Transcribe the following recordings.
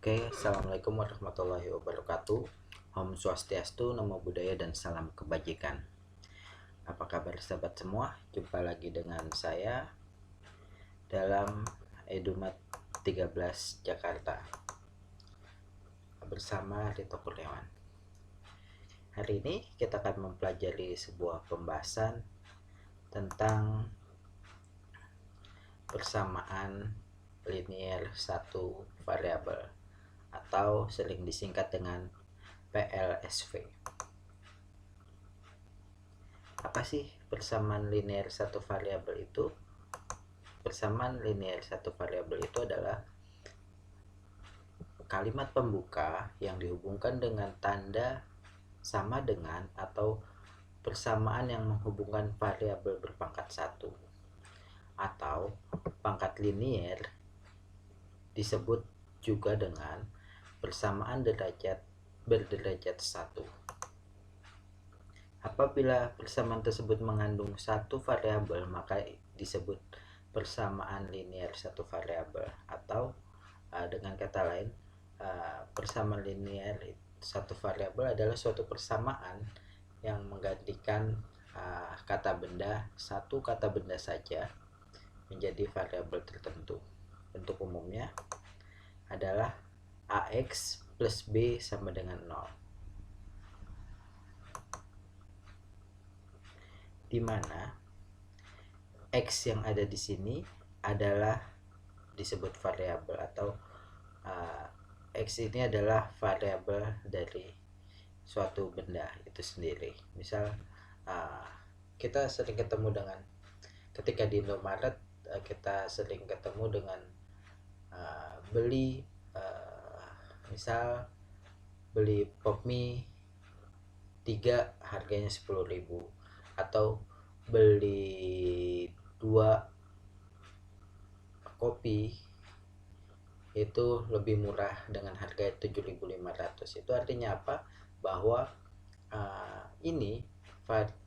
Oke, assalamualaikum warahmatullahi wabarakatuh. Om Swastiastu, Namo Buddhaya, dan salam kebajikan. Apa kabar sahabat semua? Jumpa lagi dengan saya dalam Edumat 13 Jakarta bersama Rito Kurniawan. Hari ini kita akan mempelajari sebuah pembahasan tentang persamaan linear satu variabel atau sering disingkat dengan PLSV. Apa sih persamaan linear satu variabel itu? Persamaan linear satu variabel itu adalah kalimat pembuka yang dihubungkan dengan tanda sama dengan atau persamaan yang menghubungkan variabel berpangkat 1 atau pangkat linear, disebut juga dengan persamaan derajat berderajat 1. Apabila persamaan tersebut mengandung satu variabel, maka disebut persamaan linear satu variabel, atau dengan kata lain, persamaan linear satu variabel adalah suatu persamaan yang menggantikan kata benda, satu kata benda saja menjadi variabel tertentu. Bentuk umumnya adalah AX plus B sama dengan 0, di mana X yang ada di sini adalah disebut variabel, atau X ini adalah variabel dari suatu benda itu sendiri. Misal kita sering ketemu dengan, ketika di Indomaret kita sering ketemu dengan beli misal beli pop mie 3 harganya 10.000, atau beli 2 kopi itu lebih murah dengan harga 7.500. Itu artinya apa? Bahwa ini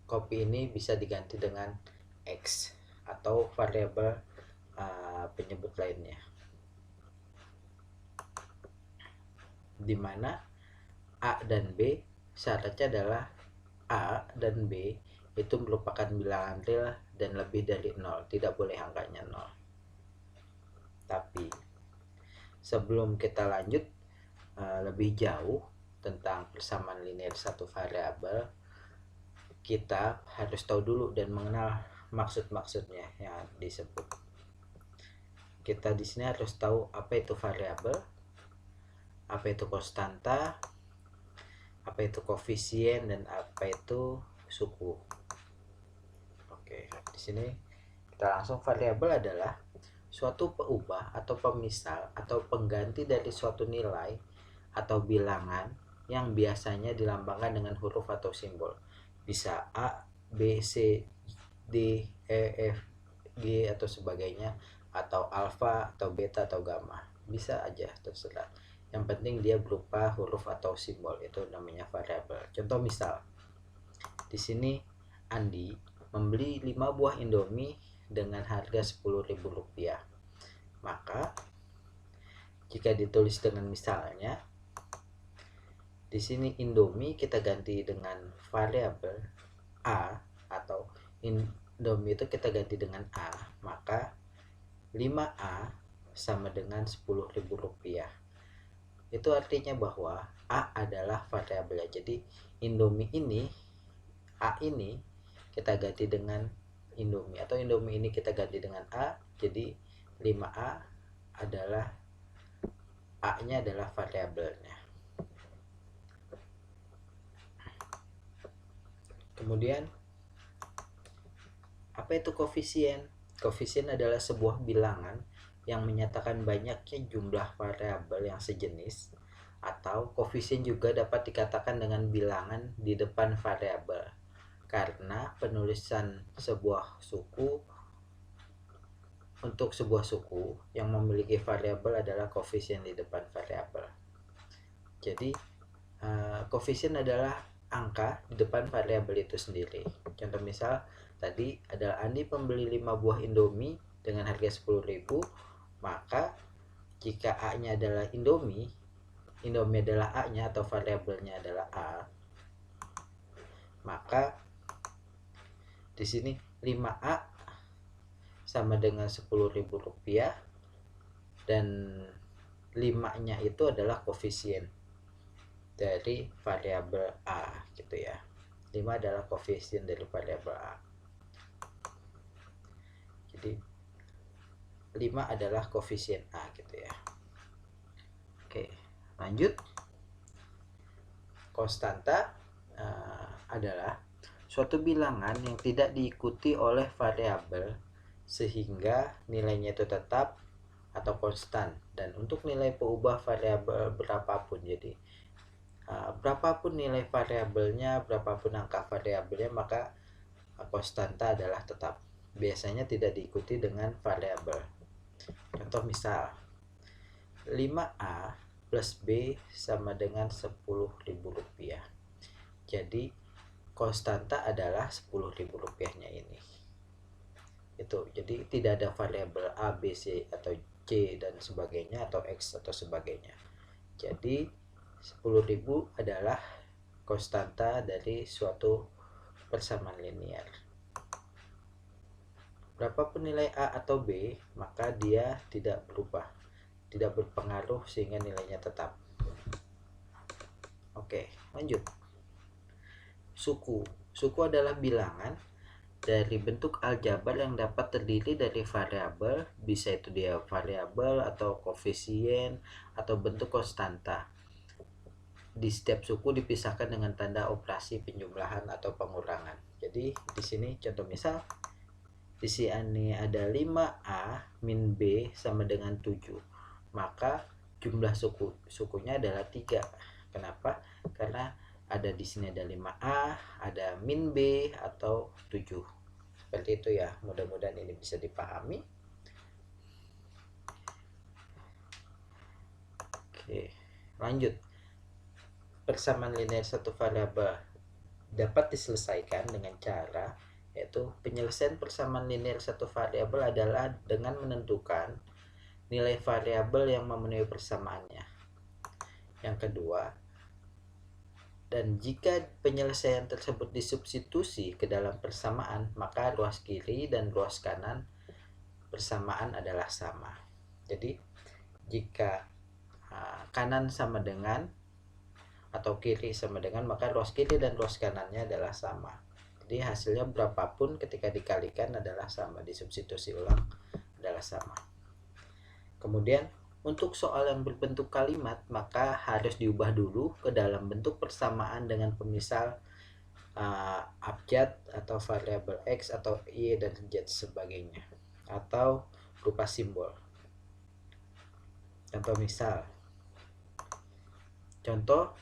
kopi ini bisa diganti dengan X atau variabel penyebut lainnya, di mana A dan B syaratnya adalah A dan B itu merupakan bilangan real dan lebih dari 0, tidak boleh angkanya 0. Tapi sebelum kita lanjut lebih jauh tentang persamaan linear satu variabel, kita harus tahu dulu dan mengenal maksud-maksudnya yang disebut. Kita di sini harus tahu apa itu variabel, apa itu konstanta, apa itu koefisien, dan apa itu suku. Oke, di sini kita langsung. Variabel adalah suatu peubah atau pemisah atau pengganti dari suatu nilai atau bilangan yang biasanya dilambangkan dengan huruf atau simbol. Bisa A, B, C, D, E, F, G atau sebagainya, atau alfa atau beta atau gamma. Bisa aja, terserah. Yang penting dia berupa huruf atau simbol, itu namanya variabel. Contoh misal, di sini Andi membeli 5 buah Indomie dengan harga Rp10.000. Maka jika ditulis dengan misalnya, di sini Indomie kita ganti dengan variabel A, atau Indomie itu kita ganti dengan A, maka 5A sama dengan Rp10.000. Itu artinya bahwa A adalah variabelnya. Jadi Indomie ini, A ini kita ganti dengan Indomie, atau Indomie ini kita ganti dengan A, jadi 5A adalah A-nya adalah variabelnya. Kemudian apa itu koefisien? Koefisien adalah sebuah bilangan yang menyatakan banyaknya jumlah variabel yang sejenis, atau koefisien juga dapat dikatakan dengan bilangan di depan variabel, karena penulisan sebuah suku, untuk sebuah suku yang memiliki variabel adalah koefisien di depan variabel. Jadi koefisien adalah angka di depan variabel itu sendiri. Contoh misal tadi adalah Andi pembeli 5 buah Indomie dengan harga 10.000, maka jika A-nya adalah Indomie, Indomie adalah A-nya atau variabelnya adalah A, maka di sini 5A sama dengan Rp10.000 dan 5-nya itu adalah koefisien dari variabel A gitu ya. 5 adalah koefisien dari variabel A. Jadi 5 adalah koefisien A gitu ya. Oke, lanjut. Konstanta adalah suatu bilangan yang tidak diikuti oleh variabel sehingga nilainya itu tetap atau konstan, dan untuk nilai peubah variabel berapapun, jadi berapapun nilai variabelnya, berapapun angka variabelnya, maka konstanta adalah tetap. Biasanya tidak diikuti dengan variabel. Contoh misal 5A plus B sama dengan Rp10.000. Jadi konstanta adalah Rp10.000-nya ini. Itu. Jadi tidak ada variabel A, B, C atau C dan sebagainya, atau X atau sebagainya. Jadi 10.000 adalah konstanta dari suatu persamaan linear. Berapapun nilai A atau B, maka dia tidak berubah, tidak berpengaruh sehingga nilainya tetap. Oke, lanjut. Suku. Suku adalah bilangan dari bentuk aljabar yang dapat terdiri dari variabel, bisa itu dia variabel atau koefisien atau bentuk konstanta. Di setiap suku dipisahkan dengan tanda operasi penjumlahan atau pengurangan. Jadi di sini contoh misal di sini ada 5A min B sama dengan 7. Maka jumlah sukunya adalah 3. Kenapa? Karena ada di sini ada 5A, ada min B atau 7. Seperti itu ya. Mudah-mudahan ini bisa dipahami. Oke, lanjut. Persamaan linear satu variabel dapat diselesaikan dengan cara, yaitu penyelesaian persamaan linear satu variabel adalah dengan menentukan nilai variabel yang memenuhi persamaannya. Yang kedua, dan jika penyelesaian tersebut disubstitusi ke dalam persamaan, maka ruas kiri dan ruas kanan persamaan adalah sama. Jadi jika kanan sama dengan atau kiri sama dengan, maka ruas kiri dan ruas kanannya adalah sama. Jadi hasilnya berapapun ketika dikalikan adalah sama, disubstitusi ulang adalah sama. Kemudian untuk soal yang berbentuk kalimat, maka harus diubah dulu ke dalam bentuk persamaan dengan pemisah abjad atau variabel X atau Y dan Z sebagainya, atau berupa simbol. Contoh misal, contoh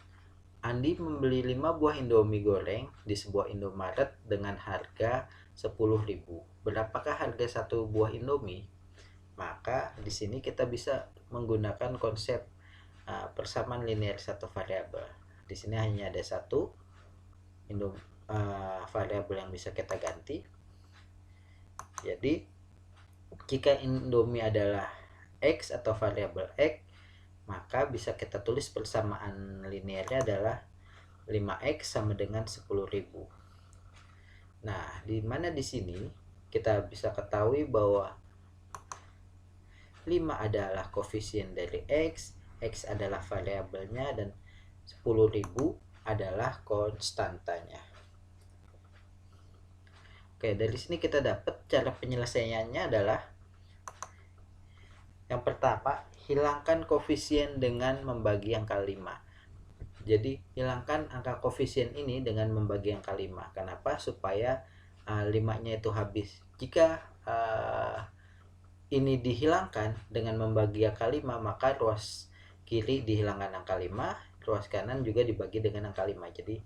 Andi membeli 5 buah Indomie goreng di sebuah Indomaret dengan harga 10.000. Berapakah harga satu buah Indomie? Maka di sini kita bisa menggunakan konsep persamaan linear satu variabel. Di sini hanya ada satu variabel yang bisa kita ganti. Jadi jika Indomie adalah X atau variabel X, maka bisa kita tulis persamaan linearnya adalah 5x sama dengan 10.000. Nah, di mana di sini kita bisa ketahui bahwa 5 adalah koefisien dari X adalah variabelnya, dan 10.000 adalah konstantanya. Oke, dari sini kita dapat cara penyelesaiannya adalah yang pertama, hilangkan koefisien dengan membagi angka 5. Jadi hilangkan angka koefisien ini dengan membagi angka 5. Kenapa? Supaya 5-nya itu habis. Jika ini dihilangkan dengan membagi angka 5, maka ruas kiri dihilangkan angka 5, ruas kanan juga dibagi dengan angka 5. Jadi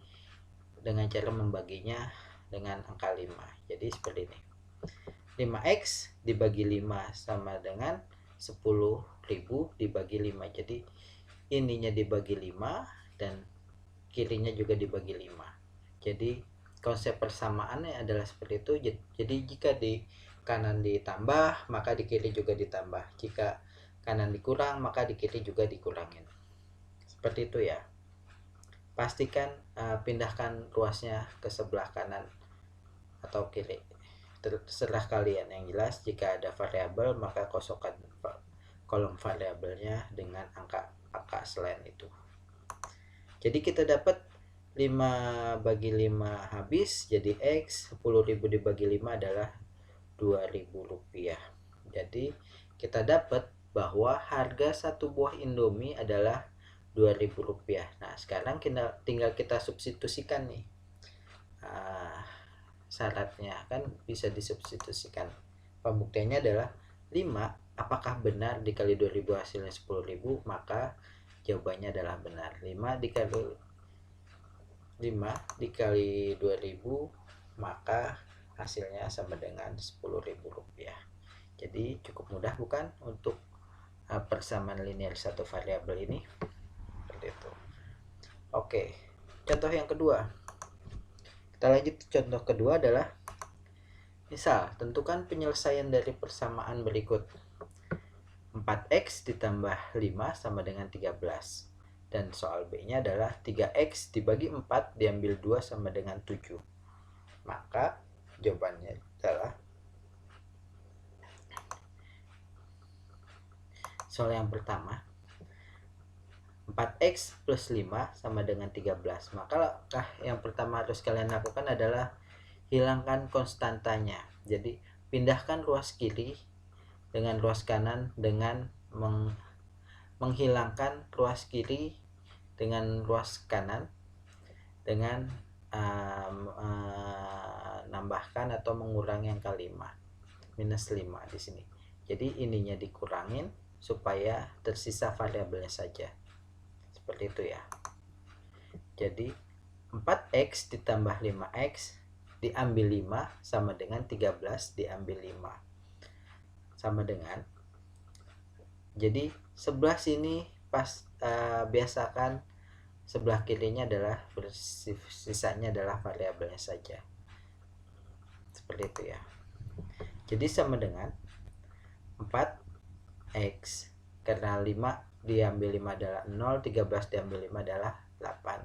dengan cara membaginya dengan angka 5. Jadi seperti ini. 5x dibagi 5 sama dengan 10.000 dibagi 5. Jadi ininya dibagi 5 dan kirinya juga dibagi 5. Jadi konsep persamaannya adalah seperti itu. Jadi jika di kanan ditambah, maka di kiri juga ditambah. Jika kanan dikurang, maka di kiri juga dikurangin. Seperti itu ya. Pastikan pindahkan ruasnya ke sebelah kanan atau kiri, terserah kalian. Yang jelas jika ada variabel maka kosongkan kolom variabelnya dengan angka selain itu. Jadi kita dapat 5 bagi 5 habis jadi X, 10.000 dibagi 5 adalah Rp2.000. Jadi kita dapat bahwa harga satu buah Indomie adalah Rp2.000. Nah, sekarang tinggal kita substitusikan nih. Syaratnya kan bisa disubstitusikan. Pembuktiannya adalah 5. Apakah benar dikali 2.000 hasilnya 10.000? Maka jawabannya adalah benar. 5 dikali 2.000 maka hasilnya sama dengan Rp10.000. Jadi cukup mudah bukan untuk persamaan linear satu variabel ini? Seperti itu. Oke, contoh yang kedua. Kita lanjut. Contoh kedua adalah misal tentukan penyelesaian dari persamaan berikut. 4x ditambah 5 sama dengan 13. Dan soal B-nya adalah 3x dibagi 4 diambil 2 sama dengan 7. Maka jawabannya adalah soal yang pertama, 4x plus 5 sama dengan 13. Maka langkah yang pertama harus kalian lakukan adalah hilangkan konstantanya. Jadi pindahkan ruas kiri dengan ruas kanan dengan menghilangkan ruas kiri dengan ruas kanan dengan nambahkan atau mengurangi angka 5 minus 5 di sini. Jadi ininya dikurangin supaya tersisa variabelnya saja. Seperti itu ya. Jadi 4x ditambah 5x diambil 5 sama dengan 13 diambil 5 sama dengan, jadi sebelah sini biasakan sebelah kirinya adalah sisanya adalah variabelnya saja. Seperti itu ya. Jadi sama dengan 4x karena 5 diambil 5 adalah 0, 13 diambil 5 adalah 8.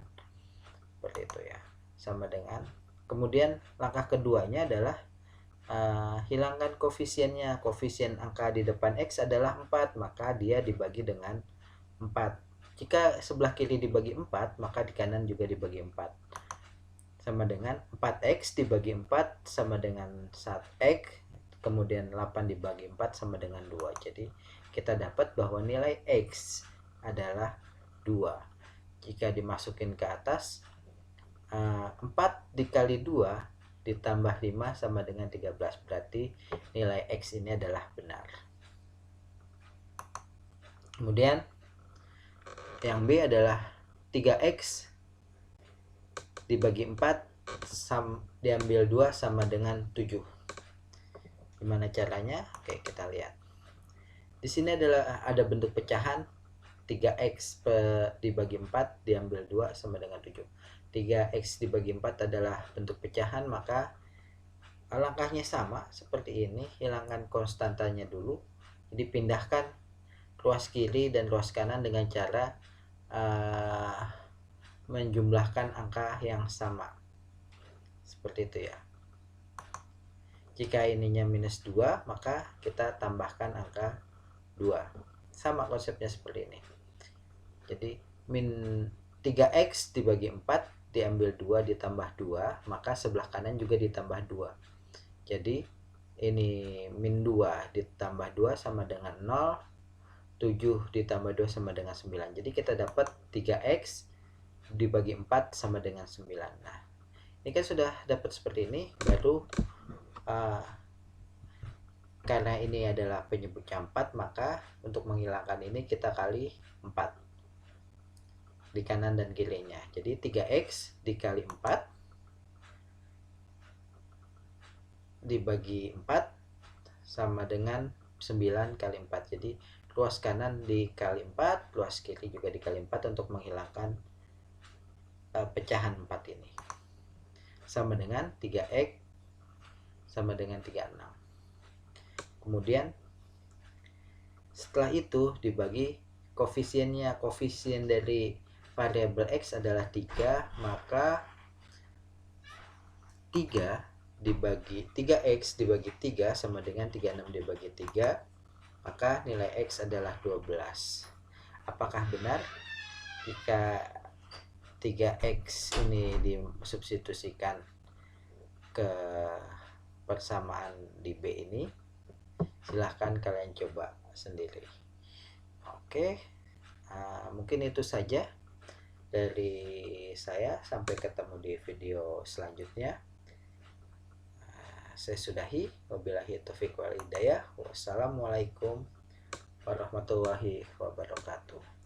Seperti itu ya. Sama dengan, kemudian langkah keduanya adalah hilangkan koefisiennya. Koefisien angka di depan X adalah 4, maka dia dibagi dengan 4. Jika sebelah kiri dibagi 4, maka di kanan juga dibagi 4. Sama dengan 4x dibagi 4 sama dengan 1x, kemudian 8 dibagi 4 sama dengan 2. Jadi kita dapat bahwa nilai X adalah 2. Jika dimasukin ke atas, 4 dikali 2 ditambah 5 sama dengan 13. Berarti nilai X ini adalah benar. Kemudian yang B adalah 3x dibagi 4 diambil 2 sama dengan 7. Gimana caranya? Oke, kita lihat. Di sini ada bentuk pecahan 3x dibagi 4 diambil 2 sama dengan 7. 3x dibagi 4 adalah bentuk pecahan, maka langkahnya sama seperti ini. Hilangkan konstantanya dulu. Jadi pindahkan ruas kiri dan ruas kanan dengan cara menjumlahkan angka yang sama. Seperti itu ya. Jika ininya minus 2, maka kita tambahkan angka 2. Sama konsepnya seperti ini. Jadi 3x dibagi 4 diambil 2 ditambah 2, maka sebelah kanan juga ditambah 2. Jadi ini min 2 ditambah 2 sama dengan 0, 7 ditambah 2 sama dengan 9. Jadi kita dapat 3x dibagi 4 sama dengan 9. Nah, ini kan sudah dapat seperti ini. Baru karena ini adalah penyebutnya 4, maka untuk menghilangkan ini kita kali 4 di kanan dan kirinya. Jadi 3x dikali 4 dibagi 4 sama dengan 9 kali 4. Jadi ruas kanan dikali 4, ruas kiri juga dikali 4 untuk menghilangkan pecahan 4 ini. Sama dengan 3x sama dengan 36. Kemudian setelah itu dibagi koefisiennya. Koefisien dari variabel X adalah 3, maka 3X dibagi 3 sama dengan 36 dibagi 3, maka nilai X adalah 12. Apakah benar jika 3X ini disubstitusikan ke persamaan di B ini? Silahkan kalian coba sendiri. Oke, mungkin itu saja dari saya. Sampai ketemu di video selanjutnya. Saya sudahi. Wabillahi taufiq wal hidayah. Wassalamualaikum warahmatullahi wabarakatuh.